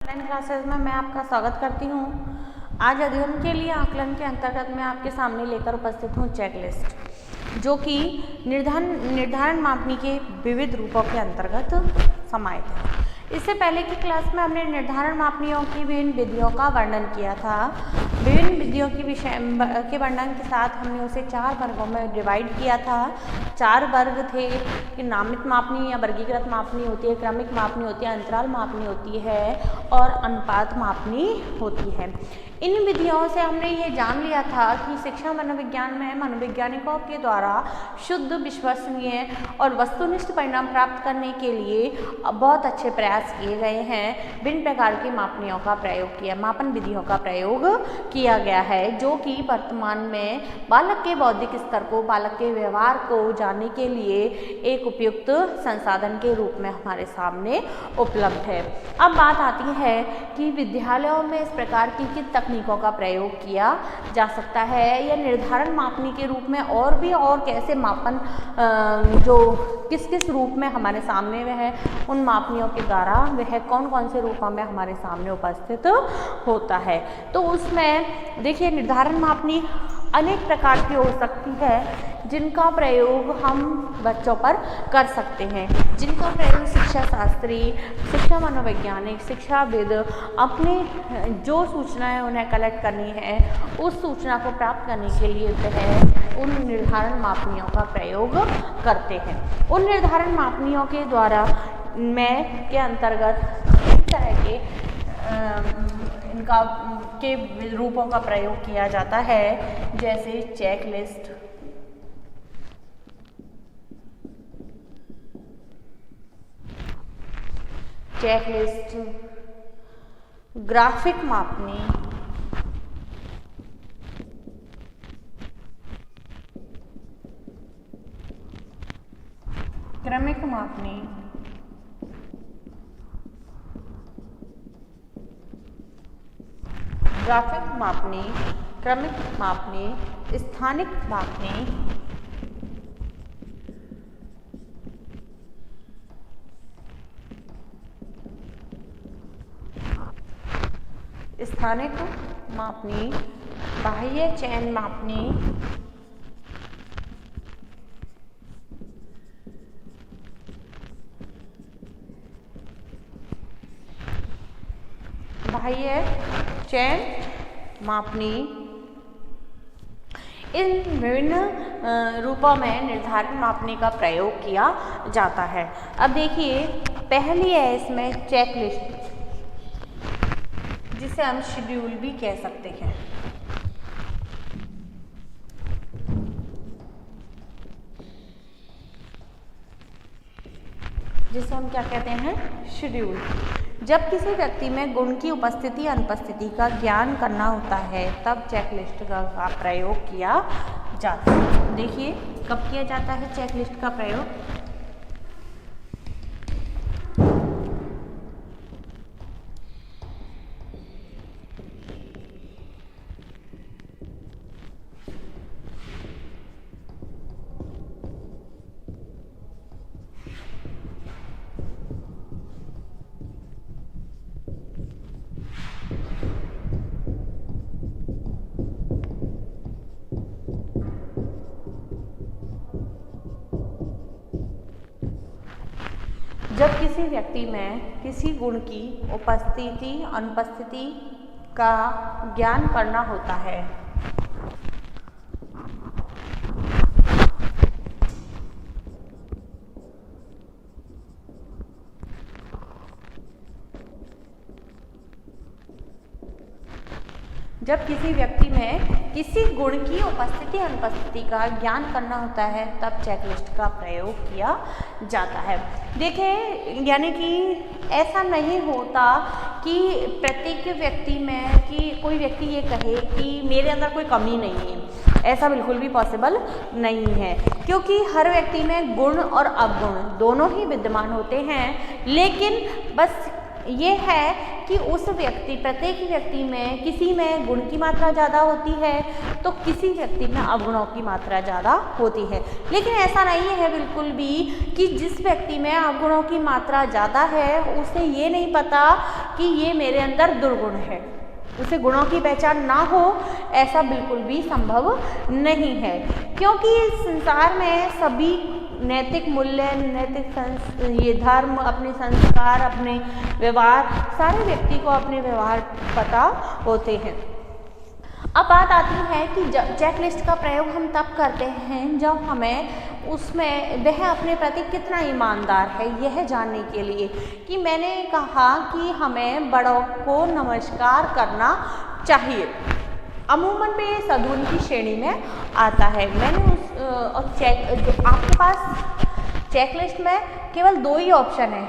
Online classes में मैं आपका स्वागत करती हूँ। आज अध्ययन के लिए आकलन के अंतर्गत मैं आपके सामने लेकर उपस्थित हूँ चेकलिस्ट, जो कि निर्धारण मापनी के विविध रूपों के अंतर्गत समाहित है। इससे पहले की क्लास में हमने निर्धारण मापनियों की विभिन्न विधियों का वर्णन किया था। विभिन्न विधियों के वर्णन के साथ हमने उसे 4 वर्गों में डिवाइड किया था। 4 वर्ग थे कि नामित मापनी या वर्गीकृत मापनी होती है, क्रमिक मापनी होती है, अंतराल मापनी होती है और अनुपात मापनी होती है। इन विधियों से हमने ये जान लिया था कि शिक्षा मनोविज्ञान में मनोवैज्ञानिकों के द्वारा शुद्ध, विश्वसनीय और वस्तुनिष्ठ परिणाम प्राप्त करने के लिए बहुत अच्छे प्रयास किए गए हैं। विभिन्न प्रकार की मापनियों का प्रयोग किया, मापन विधियों का प्रयोग किया गया है, जो कि वर्तमान में बालक के बौद्धिक स्तर को, बालक के व्यवहार को जानने के लिए एक उपयुक्त संसाधन के रूप में हमारे सामने उपलब्ध है। अब बात आती है कि विद्यालयों में इस प्रकार की किन तकनीकों का प्रयोग किया जा सकता है या निर्धारण मापनी के रूप में और कैसे मापन जो किस किस रूप में हमारे सामने वह है, उन मापनियों के द्वारा वह कौन कौन से रूपों में हमारे सामने उपस्थित होता है। तो उसमें देखिए, निर्धारण मापनी अनेक प्रकार की हो सकती है, जिनका प्रयोग हम बच्चों पर कर सकते हैं, जिनका प्रयोग शिक्षा शास्त्री, शिक्षा मनोवैज्ञानिक, शिक्षाविद अपने जो सूचनाएं उन्हें कलेक्ट करनी है, उस सूचना को प्राप्त करने के लिए वह उन निर्धारण मापनियों का प्रयोग करते हैं। उन निर्धारण मापनियों के द्वारा के अंतर्गत इस तरह के इनका के रूपों का प्रयोग किया जाता है, जैसे चेकलिस्ट, ग्राफिक मापनी, क्रमिक मापनी, ग्राफिक मापनी, क्रमिक मापनी, स्थानिक मापनी, बाह्य चयन मापनी, इन विभिन्न रूपों में निर्धारण मापनी का प्रयोग किया जाता है। अब देखिए, पहली है इसमें चेकलिस्ट, जिसे हम शेड्यूल भी कह सकते हैं। जिसे हम क्या कहते हैं? शेड्यूल। जब किसी व्यक्ति में गुण की उपस्थिति अनुपस्थिति का ज्ञान करना होता है, तब चेकलिस्ट का प्रयोग किया जाता है। देखिए, कब किया जाता है चेकलिस्ट का प्रयोग? जब किसी व्यक्ति में किसी गुण की उपस्थिति अनुपस्थिति का ज्ञान करना होता है, जब किसी व्यक्ति में किसी गुण की उपस्थिति अनुपस्थिति का ज्ञान करना होता है, तब चेकलिस्ट का प्रयोग किया जाता है। देखिए, यानी कि ऐसा नहीं होता कि प्रत्येक व्यक्ति में कि कोई व्यक्ति ये कहे कि मेरे अंदर कोई कमी नहीं है। ऐसा बिल्कुल भी पॉसिबल नहीं है, क्योंकि हर व्यक्ति में गुण और अवगुण दोनों ही विद्यमान होते हैं, लेकिन बस ये है कि उस व्यक्ति प्रत्येक व्यक्ति में किसी में गुण की मात्रा ज़्यादा होती है तो किसी व्यक्ति में अवगुणों की मात्रा ज़्यादा होती है। लेकिन ऐसा नहीं है बिल्कुल भी कि जिस व्यक्ति में अवगुणों की मात्रा ज़्यादा है उसे ये नहीं पता कि ये मेरे अंदर दुर्गुण है, उसे गुणों की पहचान ना हो, ऐसा बिल्कुल भी संभव नहीं है। क्योंकि इस संसार में सभी नैतिक मूल्य, ये धर्म, अपने संस्कार, अपने व्यवहार, सारे व्यक्ति को अपने व्यवहार पता होते हैं। अब बात आती है कि चेकलिस्ट का प्रयोग हम तब करते हैं जब हमें उसमें वह अपने प्रति कितना ईमानदार है यह जानने के लिए। कि मैंने कहा कि हमें बड़ों को नमस्कार करना चाहिए, अमूमन में सद्गुण की श्रेणी में आता है। मैंने जो आपके पास चेकलिस्ट में केवल 2 ही ऑप्शन है,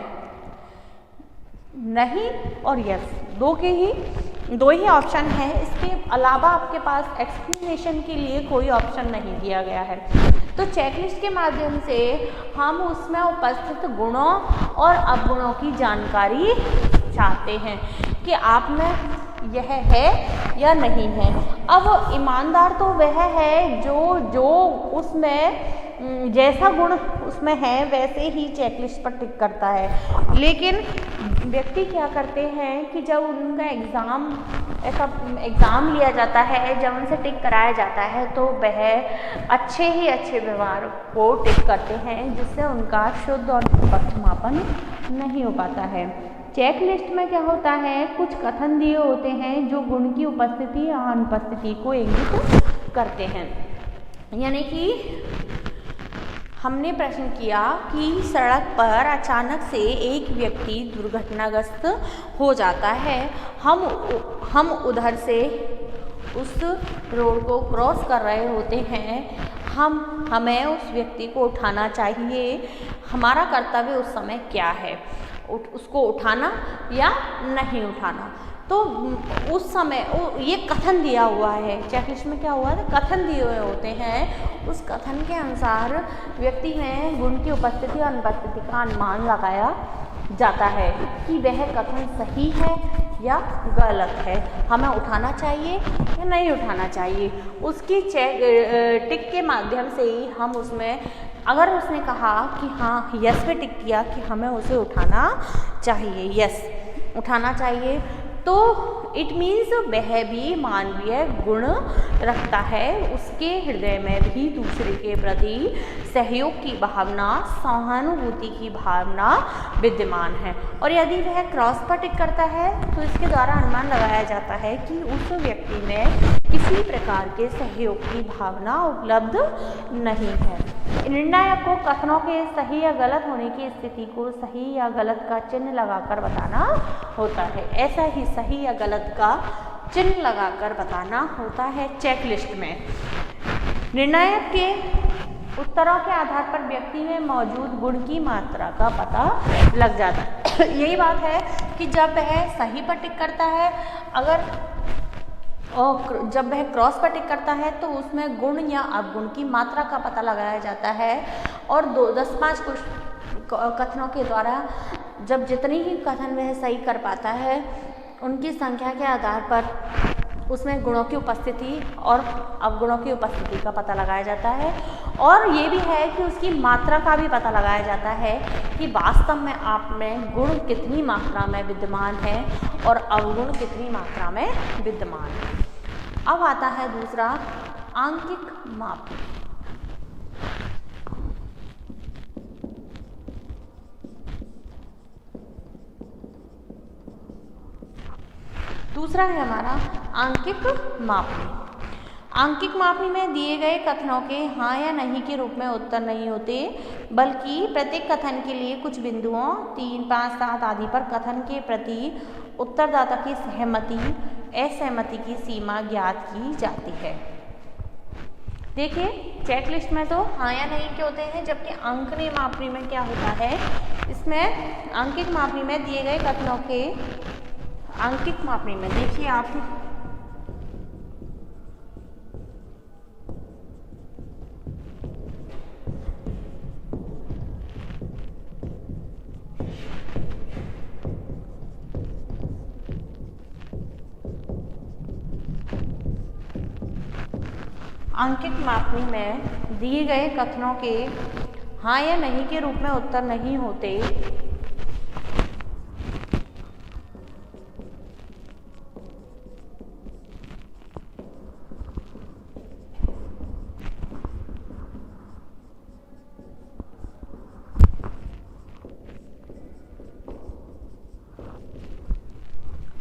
नहीं और यस, 2 ही ऑप्शन है। इसके अलावा आपके पास एक्सप्लेनेशन के लिए कोई ऑप्शन नहीं दिया गया है। तो चेकलिस्ट के माध्यम से हम उसमें उपस्थित गुणों और अवगुणों की जानकारी चाहते हैं कि आप में यह है या नहीं है। अब ईमानदार तो वह है जो उसमें जैसा गुण उसमें है वैसे ही चेकलिस्ट पर टिक करता है। लेकिन व्यक्ति क्या करते हैं कि जब उनका एग्ज़ाम लिया जाता है, जब उनसे टिक कराया जाता है तो वह अच्छे व्यवहार को टिक करते हैं, जिससे उनका शुद्ध और निष्पक्ष मापन नहीं हो पाता है। चेकलिस्ट में क्या होता है, कुछ कथन दिए होते हैं जो गुण की उपस्थिति या अनुपस्थिति को इंगित करते हैं। यानी कि हमने प्रश्न किया कि सड़क पर अचानक से एक व्यक्ति दुर्घटनाग्रस्त हो जाता है, हम उधर से उस रोड को क्रॉस कर रहे होते हैं, हमें उस व्यक्ति को उठाना चाहिए। हमारा कर्तव्य उस समय क्या है, उसको उठाना या नहीं उठाना। तो उस समय ये कथन दिया हुआ है, चेकलिस्ट में क्या हुआ है, कथन दिए हुए होते हैं। उस कथन के अनुसार व्यक्ति में गुण की उपस्थिति और अनुपस्थिति का अनुमान लगाया जाता है कि वह कथन सही है या गलत है, हमें उठाना चाहिए या नहीं उठाना चाहिए। उसकी टिक के माध्यम से ही हम उसमें, अगर उसने कहा कि हाँ यस पे टिक किया कि हमें उसे उठाना चाहिए, यस उठाना चाहिए, तो इट मीन्स वह भी मानवीय गुण रखता है, उसके हृदय में भी दूसरे के प्रति सहयोग की भावना, सहानुभूति की भावना विद्यमान है। और यदि वह क्रॉस पर टिक करता है तो इसके द्वारा अनुमान लगाया जाता है कि उस व्यक्ति में किसी प्रकार के सहयोग की भावना उपलब्ध नहीं है। निर्णायक को कथनों के सही या गलत होने की स्थिति को सही या गलत का चिन्ह लगाकर बताना होता है। ऐसा ही सही या गलत का चिन्ह लगाकर बताना होता है चेकलिस्ट में। निर्णायक के उत्तरों के आधार पर व्यक्ति में मौजूद गुण की मात्रा का पता लग जाता है। यही बात है कि जब वह सही पर टिक करता है, और जब वह क्रॉस पर टिक करता है तो उसमें गुण या अवगुण की मात्रा का पता लगाया जाता है। और 10-5 कथनों के द्वारा जब जितनी ही कथन वह सही कर पाता है, उनकी संख्या के आधार पर उसमें गुणों की उपस्थिति और अवगुणों की उपस्थिति का पता लगाया जाता है। और ये भी है कि उसकी मात्रा का भी पता लगाया जाता है कि वास्तव में आप में गुण कितनी मात्रा में विद्यमान है और अवगुण कितनी मात्रा में विद्यमान है। अब आता है दूसरा, आंकिक माप। दूसरा है हमारा आंकिक मापनी। आंकिक मापनी में दिए गए कथनों के हाँ या नहीं के रूप में उत्तर नहीं होते, बल्कि प्रत्येक कथन के लिए कुछ बिंदुओं 3, 5, 7 आदि पर कथन के प्रति उत्तरदाता की सहमति, असहमति की सीमा ज्ञात की जाती है। देखिए चेकलिस्ट में तो हाँ या नहीं के होते हैं, जबकि आंकनी मापनी में क्या होता है, इसमें आंकिक मापनी में दिए गए कथनों के, आंकिक मापनी में देखिए आप आंकिक मापनी में दिए गए कथनों के हाँ या नहीं के रूप में उत्तर नहीं होते,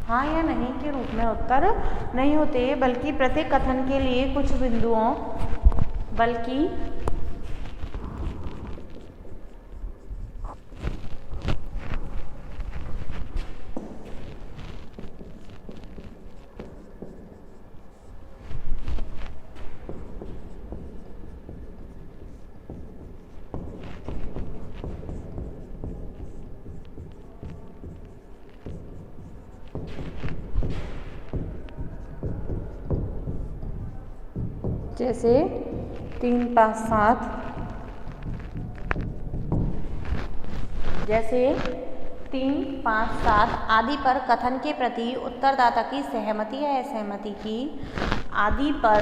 हाँ या नहीं के रूप में उत्तर नहीं होते, बल्कि प्रत्येक कथन के लिए कुछ बिंदुओं जैसे 3, 5, 7 आदि पर कथन के प्रति उत्तरदाता की सहमति या असहमति की आदि पर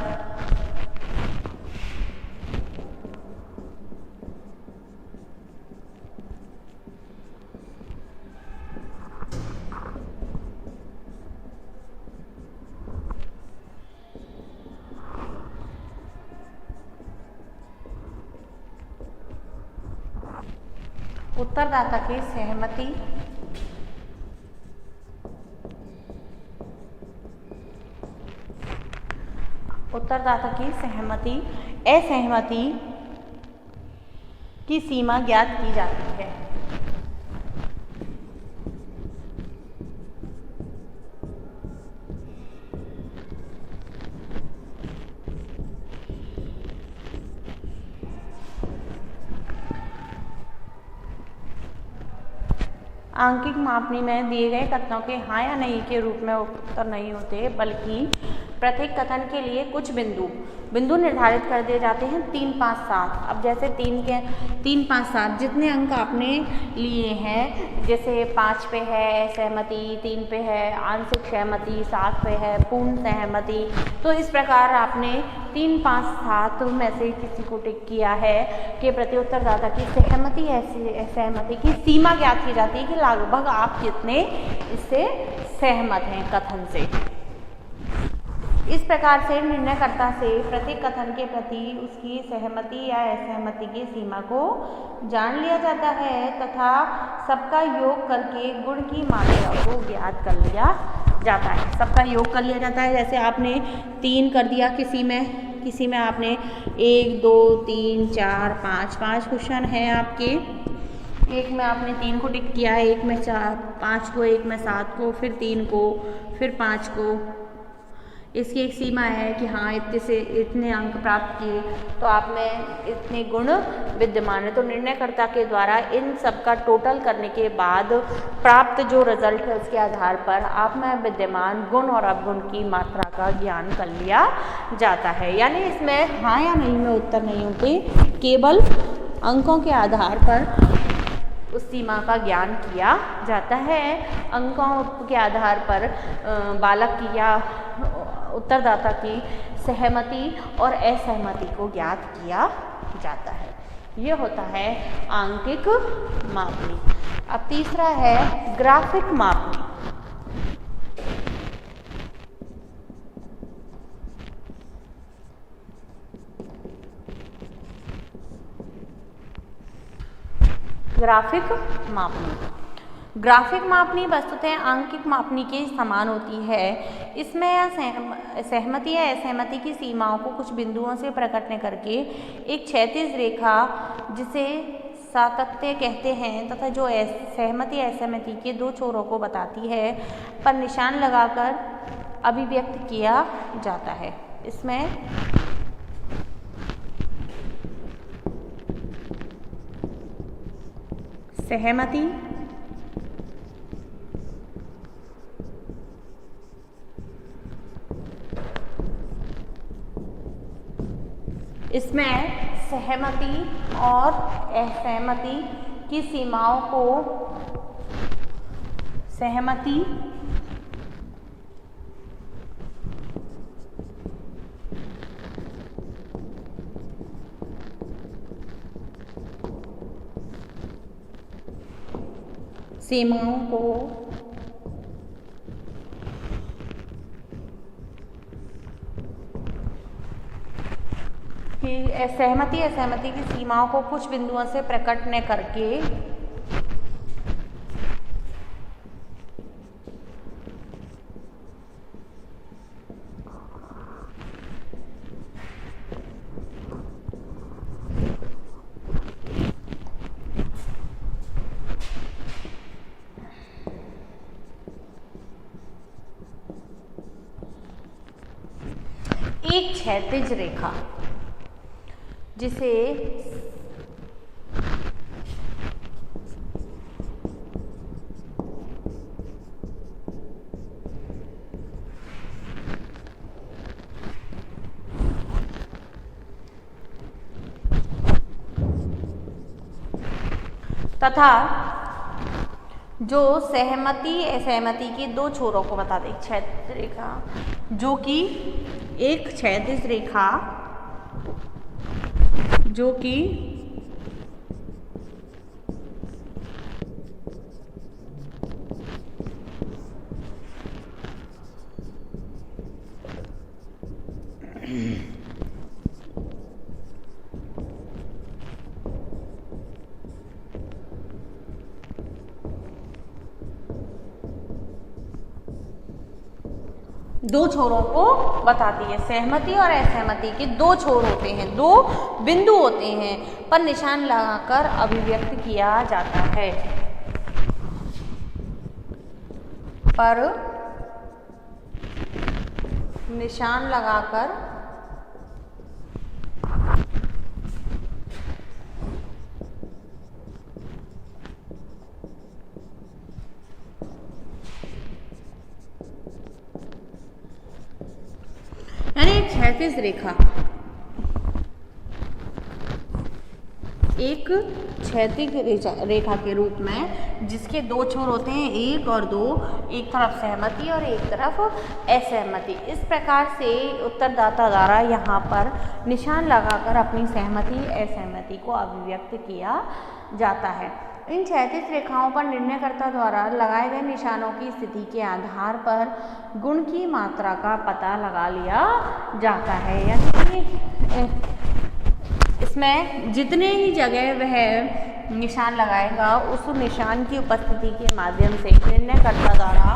उत्तरदाता की सहमति असहमति की सीमा ज्ञात की जाती है। आंकिक मापनी में दिए गए कथनों के हाँ या नहीं के रूप में उत्तर नहीं होते, बल्कि प्रत्येक कथन के लिए कुछ बिंदु निर्धारित कर दिए जाते हैं 3, 5, 7। अब जैसे 3, 5, 7 जितने अंक आपने लिए हैं, जैसे 5 पे है सहमति, 3 पे है आंशिक सहमति, 7 पे है पूर्ण सहमति, तो इस प्रकार आपने 3, 5, 7 में से किसी को टिक किया है कि प्रति उत्तरदाता की सहमति की सीमा ज्ञात की जाती है कि लगभग आप कितने इससे सहमत हैं कथन से। इस प्रकार से निर्णयकर्ता से प्रत्येक कथन के प्रति उसकी सहमति या असहमति की सीमा को जान लिया जाता है तथा सबका योग करके गुण की मात्रा को ज्ञात कर लिया जाता है। सबका योग कर लिया जाता है। जैसे आपने 3 कर दिया किसी में आपने 1, 2, 3, 4, 5 क्वेश्चन है आपके, एक में आपने 3 को टिक किया, एक में 5 को, एक में 7 को, फिर 3 को, फिर 5 को। इसकी एक सीमा है कि हाँ इतने से इतने अंक प्राप्त किए तो आप में इतने गुण विद्यमान है। तो निर्णयकर्ता के द्वारा इन सब का टोटल करने के बाद प्राप्त जो रिजल्ट है उसके आधार पर आप में विद्यमान गुण और अवगुण की मात्रा का ज्ञान कर लिया जाता है। यानी इसमें हाँ या नहीं में उत्तर नहीं होते, केवल अंकों के आधार पर उस सीमा का ज्ञान किया जाता है। अंकों के आधार पर बालक की या उत्तरदाता की सहमति और असहमति को ज्ञात किया जाता है। ये होता है आंकिक मापनी। अब तीसरा है ग्राफिक मापनी। ग्राफिक मापनी वस्तुतः आंकिक मापनी के समान होती है। इसमें सहमति या असहमति की सीमाओं को कुछ बिंदुओं से प्रकट करके एक क्षैतिज रेखा जिसे सातत्य कहते हैं तथा जो सहमति असहमति के 2 छोरों को बताती है पर निशान लगाकर अभिव्यक्त किया जाता है। इसमें सहमति और असहमति की सीमाओं को सहमति सीमाओं को सहमति असहमति की सीमाओं को कुछ बिंदुओं से प्रकट न करके एक क्षैतिज रेखा जिसे तथा जो सहमति असहमति के दो छोरों को बता दे। क्षैतिज रेखा जो कि एक क्षैतिज रेखा जो कि दो छोरों को बताती है। सहमति और असहमति के दो छोर होते हैं, दो बिंदु होते हैं, पर निशान लगाकर अभिव्यक्त किया जाता है। पर निशान लगाकर यानी एक क्षैतिज रेखा एक क्षैतिज रेखा के रूप में जिसके दो छोर होते हैं, एक और दो, एक तरफ सहमति और एक तरफ असहमति। इस प्रकार से उत्तरदाता द्वारा यहाँ पर निशान लगाकर अपनी सहमति असहमति को अभिव्यक्त किया जाता है। इन क्षैतिज रेखाओं पर निर्णयकर्ता द्वारा लगाए गए निशानों की स्थिति के आधार पर गुण की मात्रा का पता लगा लिया जाता है। यानी इसमें जितने ही जगह वह निशान लगाएगा उस निशान की उपस्थिति के माध्यम से निर्णयकर्ता द्वारा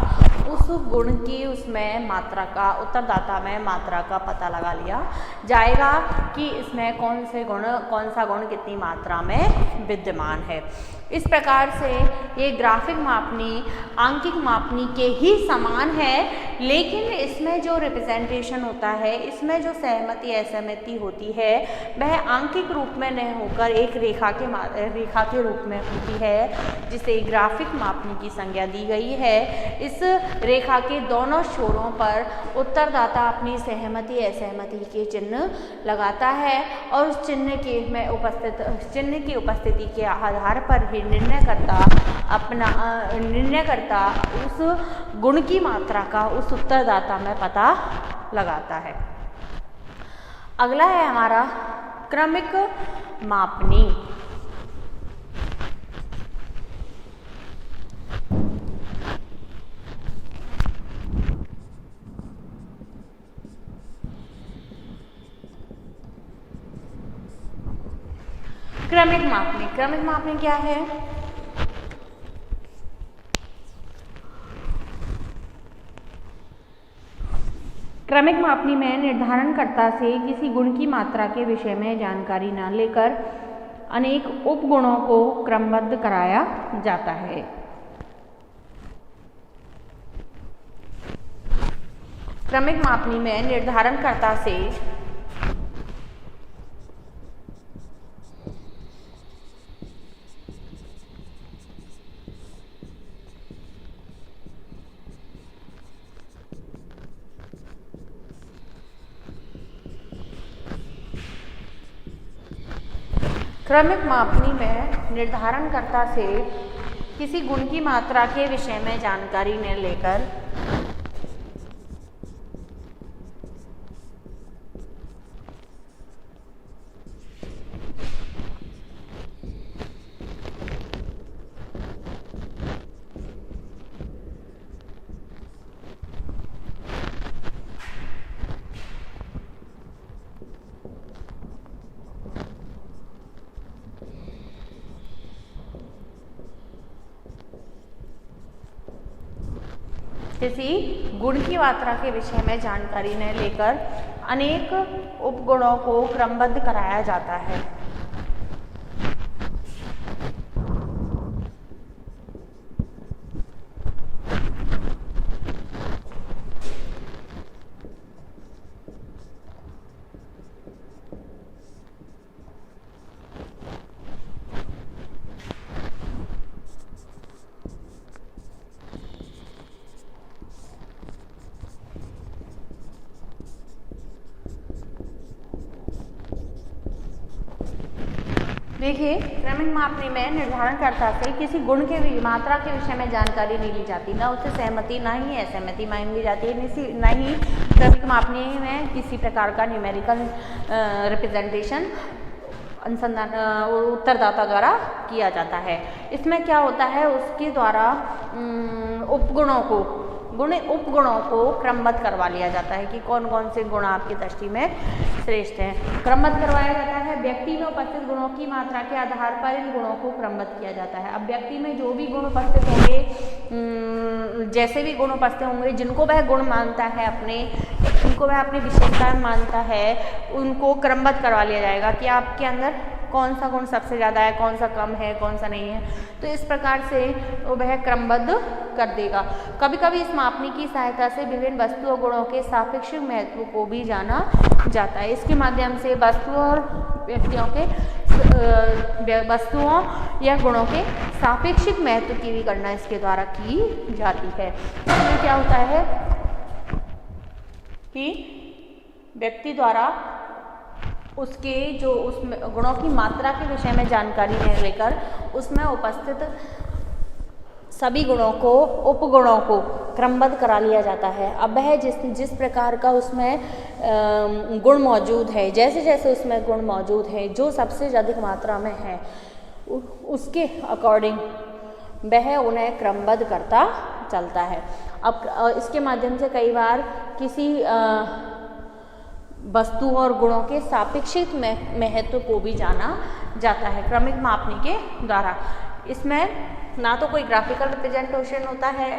उस गुण की उसमें मात्रा का उत्तरदाता में मात्रा का पता लगा लिया जाएगा कि इसमें कौन सा गुण कितनी मात्रा में विद्यमान है। इस प्रकार से ये ग्राफिक मापनी आंकिक मापनी के ही समान है, लेकिन इसमें जो रिप्रेजेंटेशन होता है, इसमें जो सहमति असहमति होती है वह आंकिक रूप में नहीं होकर एक रेखा के रूप में होती है, जिसे ग्राफिक मापनी की संज्ञा दी गई है। इस रेखा के दोनों छोरों पर उत्तरदाता अपनी सहमति असहमति के चिन्ह लगाता है और उस चिन्ह की उपस्थिति के आधार पर ही निर्णयकर्ता उस गुण की मात्रा का उस उत्तरदाता में पता लगाता है। अगला है हमारा क्रमिक मापनी। क्रमिक मापनी क्या है? क्रमिक मापनी में निर्धारणकर्ता से किसी गुण की मात्रा के विषय में जानकारी न लेकर अनेक उपगुणों को क्रमबद्ध कराया जाता है। क्रमिक मापनी में निर्धारणकर्ता से निर्धारणकर्ता से किसी गुण की मात्रा के विषय में जानकारी न लेकर किसी गुण की मात्रा के विषय में जानकारी न लेकर अनेक उपगुणों को क्रमबद्ध कराया जाता है। देखिए, क्रमिक मापनी में निर्धारणकर्ता से किसी गुण के मात्रा के विषय में जानकारी नहीं ली जाती, ना उससे सहमति ना ही असहमति मांगी जाती है, ना ही क्रमिक मापनी में किसी प्रकार का न्यूमेरिकल रिप्रेजेंटेशन अनुसंधान उत्तरदाता द्वारा किया जाता है। इसमें क्या होता है, उसके द्वारा उपगुणों को क्रमबद्ध करवा लिया जाता है कि कौन कौन से गुण आपकी दृष्टि में श्रेष्ठ हैं। क्रमबद्ध करवाया जाता है। व्यक्ति में उपस्थित गुणों की मात्रा के आधार पर इन गुणों को क्रमबद्ध किया जाता है। अब व्यक्ति में जो भी गुण उपस्थित होंगे, जैसे भी गुण उपस्थित होंगे, जिनको वह गुण मानता है जिनको वह अपनी विशेषता मानता है, उनको क्रमबद्ध करवा लिया जाएगा कि आपके अंदर कौन सा गुण सबसे ज़्यादा है, कौन सा कम है, कौन सा नहीं है। तो इस प्रकार से वह क्रमबद्ध कर देगा। कभी कभी इस मापनी की सहायता से विभिन्न वस्तु और गुणों के सापेक्षिक महत्व को भी जाना जाता है। इसके माध्यम से वस्तुओं या गुणों के सापेक्षिक महत्व की भी गणना इसके द्वारा की जाती है। इसमें क्या होता है कि व्यक्ति द्वारा उसके जो उसमें गुणों की मात्रा के विषय में जानकारी लेकर उसमें उपस्थित सभी गुणों को, उपगुणों को क्रमबद्ध करा लिया जाता है। अब वह जिस प्रकार का उसमें गुण मौजूद है, जैसे जैसे उसमें गुण मौजूद है, जो सबसे अधिक मात्रा में है, उसके अकॉर्डिंग वह उन्हें क्रमबद्ध करता चलता है। अब इसके माध्यम से कई बार किसी वस्तु और गुणों के सापेक्षिक महत्व को भी जाना जाता है क्रमिक मापनी के द्वारा। इसमें ना तो कोई ग्राफिकल रिप्रेजेंटेशन होता है,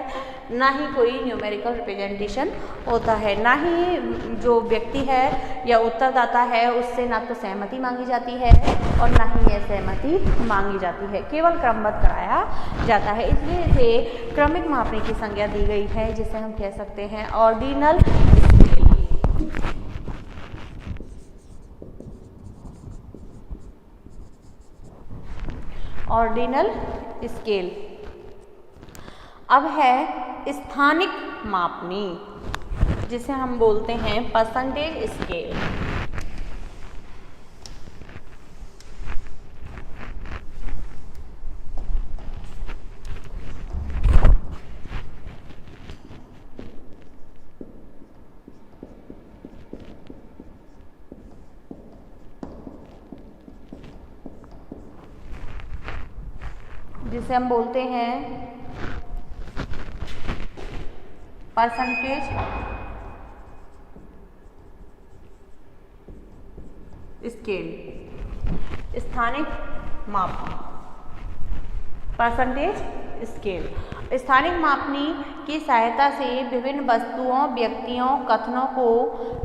ना ही कोई न्यूमेरिकल रिप्रेजेंटेशन होता है, ना ही जो व्यक्ति है या उत्तरदाता है उससे ना तो सहमति मांगी जाती है और ना ही असहमति मांगी जाती है, केवल क्रमबद्ध कराया जाता है। इसलिए इसे क्रमिक मापनी की संज्ञा दी गई है, जिसे हम कह सकते हैं ऑर्डिनल स्केल। Ordinal scale. अब है स्थानिक मापनी, जिसे हम बोलते हैं परसेंटेज स्केल। जिसे हम बोलते हैं परसेंटेज स्केल। स्थानिक मापनी, परसेंटेज स्केल। स्थानिक मापनी की सहायता से विभिन्न वस्तुओं, व्यक्तियों, कथनों को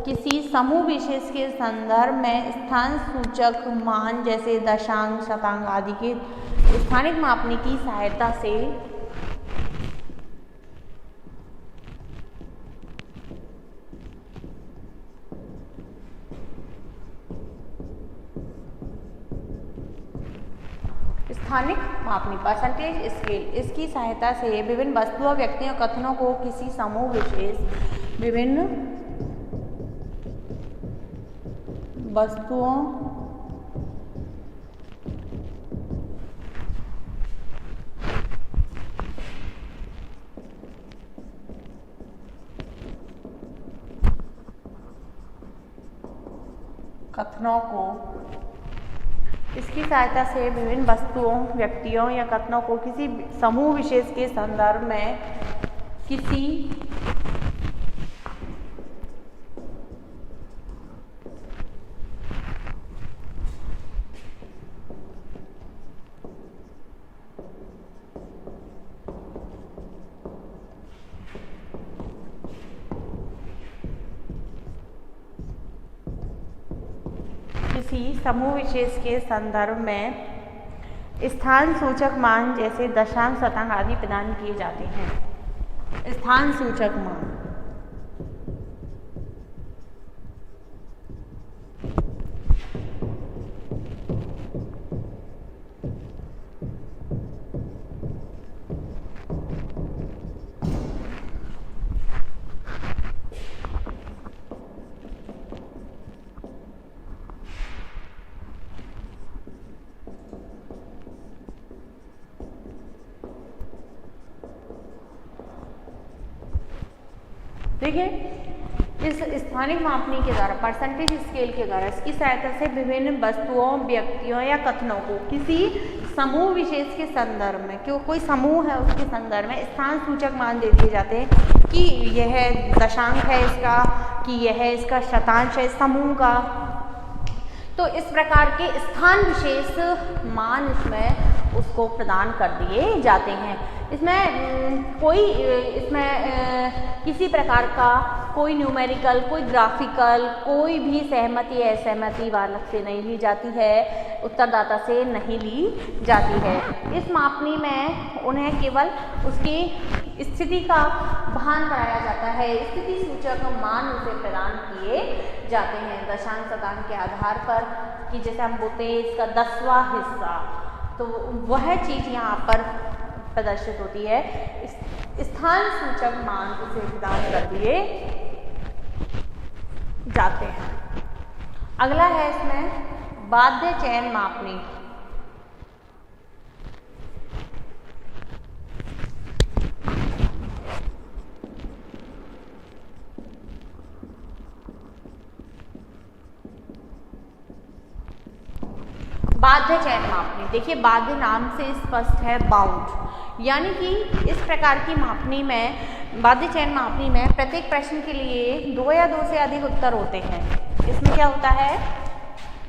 किसी समूह विशेष के संदर्भ में स्थान सूचक मान जैसे दशांश, शतांश आदि के स्थानिक मापनी की सहायता से स्थानिक मापनी परसेंटेज स्केल, इसकी सहायता से विभिन्न वस्तुओं, व्यक्तियों, कथनों को किसी समूह विशेष विभिन्न वस्तुओं, कथनों को, इसकी सहायता से विभिन्न वस्तुओं, व्यक्तियों या कथनों को किसी समूह विशेष के संदर्भ में किसी किसी समूह विशेष के संदर्भ में स्थान सूचक मान जैसे दशांश, शतांश आदि प्रदान किए जाते हैं। स्थान सूचक मान देखिए, इस स्थानिक मापनी के द्वारा परसेंटेज स्केल के द्वारा इसकी सहायता से विभिन्न वस्तुओं, व्यक्तियों या कथनों को किसी समूह विशेष के संदर्भ में, क्यों कोई समूह है उसके संदर्भ में स्थान सूचक मान दे दिए जाते हैं कि यह दशांश है इसका, कि यह इसका शतांश है समूह का। तो इस प्रकार के स्थान विशेष मान इसमें उसको प्रदान कर दिए जाते हैं। इसमें किसी प्रकार का कोई न्यूमेरिकल, कोई ग्राफिकल, कोई भी सहमति असहमति बालक से नहीं ली जाती है, उत्तरदाता से नहीं ली जाती है। इस मापनी में उन्हें केवल उसकी स्थिति का भान कराया जाता है, स्थिति सूचक मान उसे प्रदान किए जाते हैं दशांश, शतांश के आधार पर, कि जैसे हम बोलते हैं इसका 10वां हिस्सा, तो वह चीज़ यहाँ पर प्रदर्शित होती है। स्थान सूचक मान उसे प्रदान कर दिए जाते हैं। अगला है इसमें बाध्य चयन मापनी। बाध्य चयन मापनी, देखिए बाध्य नाम से स्पष्ट है बाउंड, यानी कि इस प्रकार की मापनी में, बाध्य चयन मापनी में प्रत्येक प्रश्न के लिए 2 या 2 से अधिक उत्तर होते हैं। इसमें क्या होता है,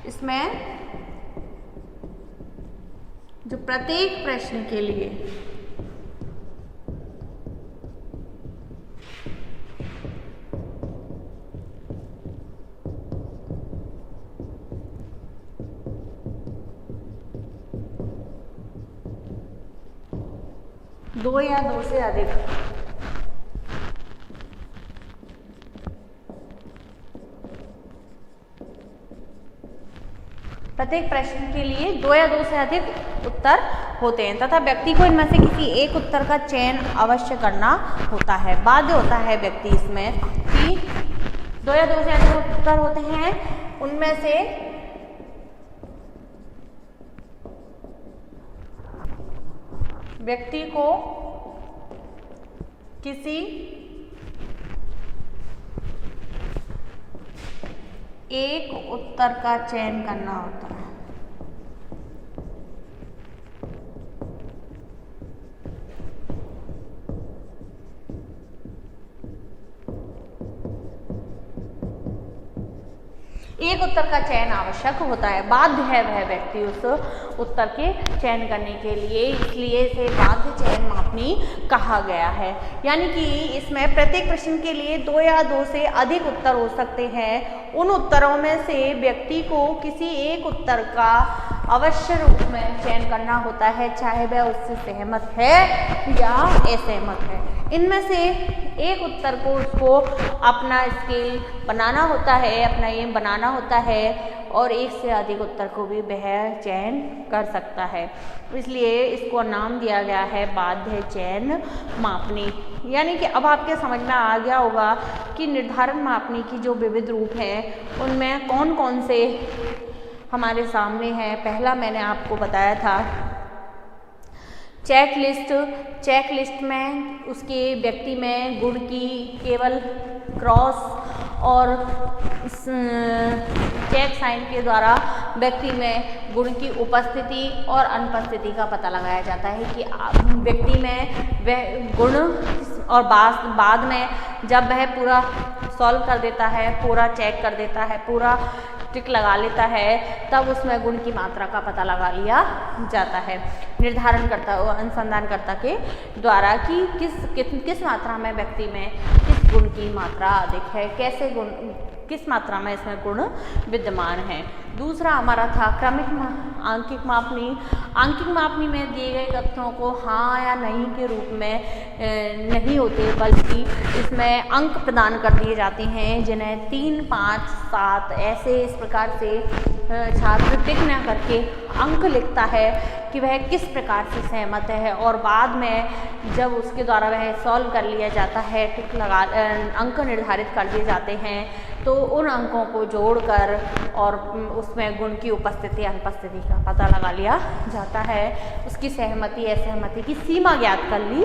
इसमें जो प्रत्येक प्रश्न के लिए दो या 2 से अधिक प्रत्येक प्रश्न के लिए 2 या 2 से अधिक उत्तर होते हैं तथा व्यक्ति को इनमें से किसी एक उत्तर का चयन अवश्य करना होता है। बाध्य होता है व्यक्ति इसमें कि 2 या 2 से अधिक उत्तर होते हैं, उनमें से व्यक्ति को किसी एक उत्तर का चयन करना होता है। एक उत्तर का चयन आवश्यक होता है, बाध्य है वह व्यक्ति उस उत्तर के चयन करने के लिए, इसलिए इसे बाध्य चयन मापनी कहा गया है। यानी कि इसमें प्रत्येक प्रश्न के लिए 2 या 2 से अधिक उत्तर हो सकते हैं। उन उत्तरों में से व्यक्ति को किसी एक उत्तर का अवश्य रूप में चयन करना होता है, चाहे वह उससे सहमत है या असहमत है। इनमें से एक उत्तर को उसको अपना स्केल बनाना होता है, अपना एम बनाना होता है, और एक से अधिक उत्तर को भी वह चयन कर सकता है। इसलिए इसको नाम दिया गया है बाध्य चयन मापनी। यानी कि अब आपके समझ में आ गया होगा कि निर्धारण मापनी की जो विविध रूप हैं उनमें कौन कौन से हमारे सामने हैं। पहला मैंने आपको बताया था चेकलिस्ट। चेकलिस्ट में उसके व्यक्ति में गुण की केवल क्रॉस और चेक साइन के द्वारा व्यक्ति में गुण की उपस्थिति और अनुपस्थिति का पता लगाया जाता है कि व्यक्ति में वह गुण, और बाद में जब वह पूरा सॉल्व कर देता है, पूरा चेक कर देता है, पूरा टिक लगा लेता है, तब उसमें गुण की मात्रा का पता लगा लिया जाता है निर्धारणकर्ता, अनुसंधानकर्ता के द्वारा कि किस मात्रा में व्यक्ति में किस गुण की मात्रा अधिक है, कैसे गुण, किस मात्रा में इसमें गुण विद्यमान है। दूसरा हमारा था आंकिक मापनी। आंकिक मापनी में दिए गए तथ्यों को हाँ या नहीं के रूप में नहीं होते, बल्कि इसमें अंक प्रदान कर दिए जाते हैं, जिन्हें 3, 5, 7 ऐसे इस प्रकार से छात्र टिक न करके अंक लिखता है कि वह किस प्रकार से सहमत है, और बाद में जब उसके द्वारा वह सॉल्व कर लिया जाता है, टिक लगा अंक निर्धारित कर दिए जाते हैं, तो उन अंकों को जोड़कर और उसमें गुण की उपस्थिति अनुपस्थिति का पता लगा लिया जाता है। उसकी सहमति असहमति की सीमा ज्ञात कर ली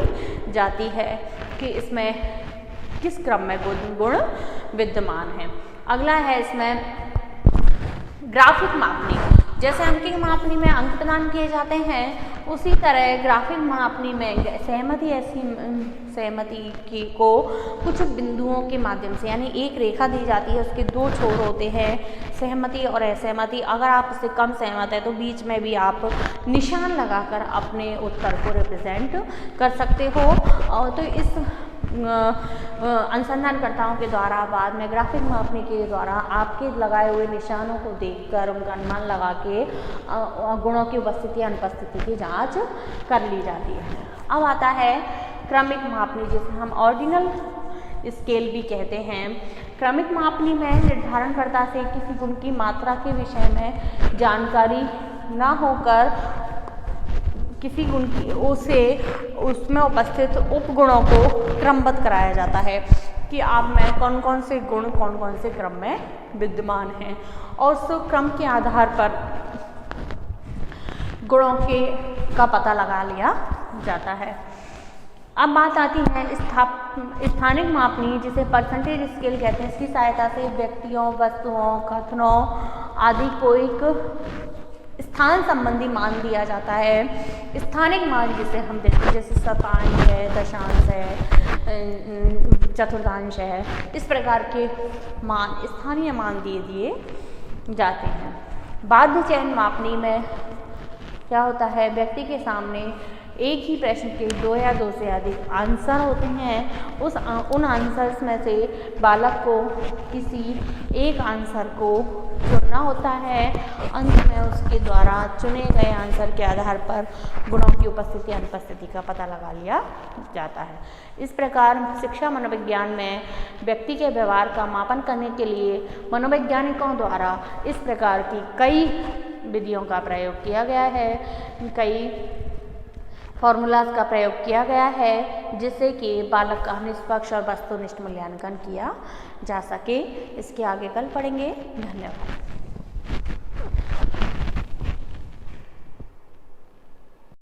जाती है कि इसमें किस क्रम में गुण विद्यमान है। अगला है इसमें ग्राफिक मापनी। जैसे अंकिक मापनी में अंक प्रदान किए जाते हैं, उसी तरह ग्राफिक मापनी में सहमति की को कुछ बिंदुओं के माध्यम से, यानी एक रेखा दी जाती है, उसके 2 छोर होते हैं, सहमति और असहमति। अगर आप उससे कम सहमत है तो बीच में भी आप निशान लगाकर अपने उत्तर को रिप्रेजेंट कर सकते हो। तो इस अनुसंधानकर्ताओं के द्वारा बाद में ग्राफिक मापने के द्वारा आपके लगाए हुए निशानों को देखकर उनका अनुमान लगा के गुणों की उपस्थिति अनुपस्थिति की जांच कर ली जाती है। अब आता है क्रमिक मापनी, जिसे हम ऑर्डिनल स्केल भी कहते हैं। क्रमिक मापनी में निर्धारणकर्ता से किसी गुण की मात्रा के विषय में जानकारी न होकर किसी गुण की उसमें उपस्थित उपगुणों को क्रमबद्ध कराया जाता है कि आप में कौन कौन से गुण कौन कौन से क्रम में विद्यमान हैं, और उस क्रम के आधार पर गुणों का पता लगा लिया जाता है। अब बात आती है स्थानिक मापनी, जिसे परसेंटेज स्केल कहते हैं। इसकी सहायता से व्यक्तियों, वस्तुओं, कथनों आदि को एक स्थान संबंधी मान दिया जाता है। स्थानिक मान जिसे हम देखते हैं, जैसे शतांश है, दशांश है, चतुर्थांश है, इस प्रकार के मान स्थानीय मान दिए जाते हैं। बाध्य चयन मापनी में क्या होता है, व्यक्ति के सामने एक ही प्रश्न के 2 या 2 से अधिक आंसर होते हैं। उन आंसर्स में से बालक को किसी एक आंसर को चुनना होता है। अंत में उसके द्वारा चुने गए आंसर के आधार पर गुणों की उपस्थिति अनुपस्थिति का पता लगा लिया जाता है। इस प्रकार शिक्षा मनोविज्ञान में व्यक्ति के व्यवहार का मापन करने के लिए मनोवैज्ञानिकों द्वारा इस प्रकार की कई विधियों का प्रयोग किया गया है, कई फॉर्मूलाज का प्रयोग किया गया है, जिससे कि बालक का निष्पक्ष और वस्तुनिष्ठ मूल्यांकन किया जा सके। इसके आगे कल पढ़ेंगे। धन्यवाद।